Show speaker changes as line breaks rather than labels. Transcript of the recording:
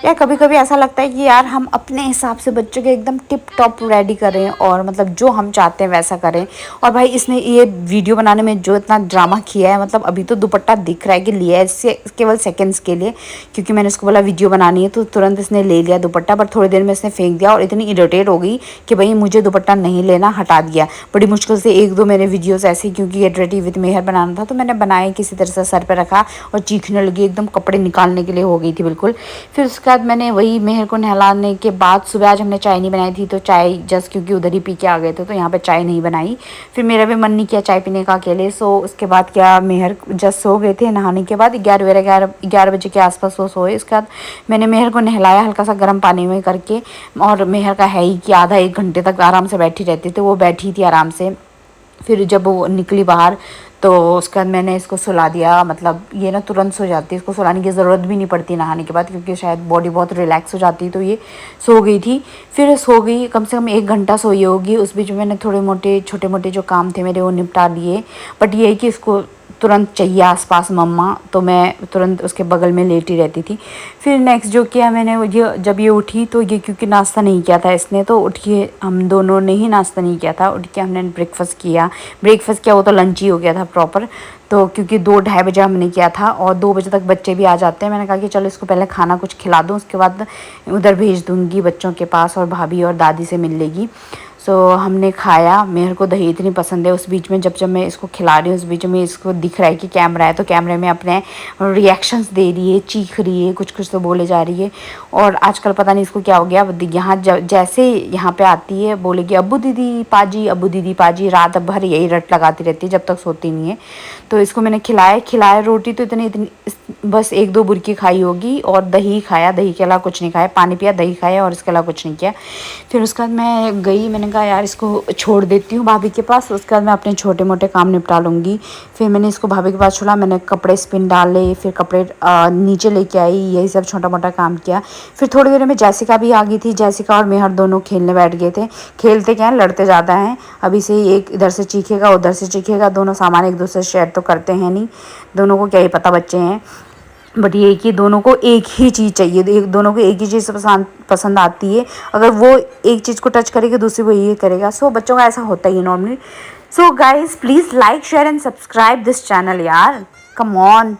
या कभी कभी ऐसा लगता है कि यार हम अपने हिसाब से बच्चों के एकदम टिप टॉप रेडी करें और मतलब जो हम चाहते हैं वैसा करें। और भाई इसने ये वीडियो बनाने में जो इतना ड्रामा किया है, मतलब अभी तो दुपट्टा दिख रहा है कि लिया है इससे केवल सेकंड्स के लिए, क्योंकि मैंने इसको बोला वीडियो बनानी है तो तुरंत इसने ले लिया दुपट्टा, पर थोड़ी देर में इसने फेंक दिया और इतनी इरिटेट हो गई कि भाई मुझे दुपट्टा नहीं लेना, हटा दिया। बड़ी मुश्किल से एक दो मेरे वीडियोज़ ऐसे, क्योंकि गेट रेडी विद मेहर बनाना था तो मैंने बनाए, किसी तरह से सर पर रखा और चीखने लगी, एकदम कपड़े निकालने के लिए हो गई थी बिल्कुल। फिर उसके बाद मैंने वही मेहर को नहलाने के बाद सुबह आज हमने चाय नहीं बनाई थी, तो चाय जस्ट क्योंकि उधर ही पी के आ गए थे तो यहाँ पे चाय नहीं बनाई। फिर मेरा भी मन नहीं किया चाय पीने का अकेले। सो उसके बाद क्या, मेहर जस्ट सो गए थे नहाने के बाद, 11 बजे के आसपास वो सोए। उसके बाद मैंने मेहर को नहलाया हल्का सा गर्म पानी में करके, और मेहर का है ही कि आधा एक घंटे तक आराम से बैठी रहती थी, वो बैठी थी आराम से। फिर जब वो निकली बाहर तो उसके बाद मैंने इसको सुला दिया, मतलब ये ना तुरंत सो जाती है, इसको सुलाने की ज़रूरत भी नहीं पड़ती नहाने के बाद, क्योंकि शायद बॉडी बहुत रिलैक्स हो जाती है, तो ये सो गई थी। फिर सो गई, कम से कम 1 घंटा सोई होगी। उस बीच में मैंने थोड़े मोटे छोटे मोटे जो काम थे मेरे वो निपटा लिए, बट ये है कि इसको तुरंत चाहिए आसपास मम्मा, तो मैं तुरंत उसके बगल में लेटी रहती थी। फिर नेक्स्ट जो किया मैंने, वो ये जब ये उठी तो ये क्योंकि नाश्ता नहीं किया था इसने, तो उठ के हम दोनों ने ही नाश्ता नहीं किया था, उठ के हमने ब्रेकफास्ट किया, वो तो लंच ही हो गया था प्रॉपर। तो क्योंकि 2-2:30 बजे हमने किया था और 2 बजे तक बच्चे भी आ जाते हैं, मैंने कहा कि चलो इसको पहले खाना कुछ खिला दूँ, उसके बाद उधर भेज दूँगी बच्चों के पास और भाभी और दादी से मिल लेगी। सो हमने खाया, मेहर को दही इतनी पसंद है। उस बीच में जब मैं इसको खिला रही हूँ, उस बीच में इसको दिख रहा है कि कैमरा है, तो कैमरे में अपने रिएक्शंस दे रही है, चीख रही है, कुछ कुछ तो बोले जा रही है। और आजकल पता नहीं इसको क्या हो गया, यहाँ जैसे यहाँ पे आती है बोलेगी अब्बू दीदी पाजी, अब्बू दीदी पाजी, रात भर यही रट लगाती रहती है जब तक सोती नहीं है। तो इसको मैंने खिलाया रोटी तो इतनी बस 1-2 बुर्की खाई होगी, और दही खाया, दही के अलावा कुछ नहीं खाया, पानी पिया, दही खाया और इसके अलावा कुछ नहीं किया। फिर उसके बाद मैं गई, मैंने कहा यार इसको छोड़ देती हूँ भाभी के पास, उसके बाद मैं अपने छोटे मोटे काम निपटा लूँगी। फिर मैंने इसको भाभी के पास छोड़ा, मैंने कपड़े स्पिन डाले, फिर कपड़े नीचे लेके आई, यही सब छोटा मोटा काम किया। फिर थोड़ी देर में जैसिका भी आ गई थी, जैसिका और मेहर दोनों खेलने बैठ गए थे। खेलते क्या है, लड़ते ज़्यादा हैं, अभी से ही एक इधर से चीखेगा उधर से चीखेगा, दोनों सामान एक दूसरे से शेयर तो करते हैं नहीं, दोनों को क्या ही पता बच्चे हैं। बट ये कि दोनों को एक ही चीज़ चाहिए, दोनों को एक ही चीज़ पसंद आती है, अगर वो एक चीज़ को टच करेगी दूसरी वो ये करेगा। सो बच्चों का ऐसा होता ही है normally. So guys please like share and subscribe this channel यार, कम ऑन।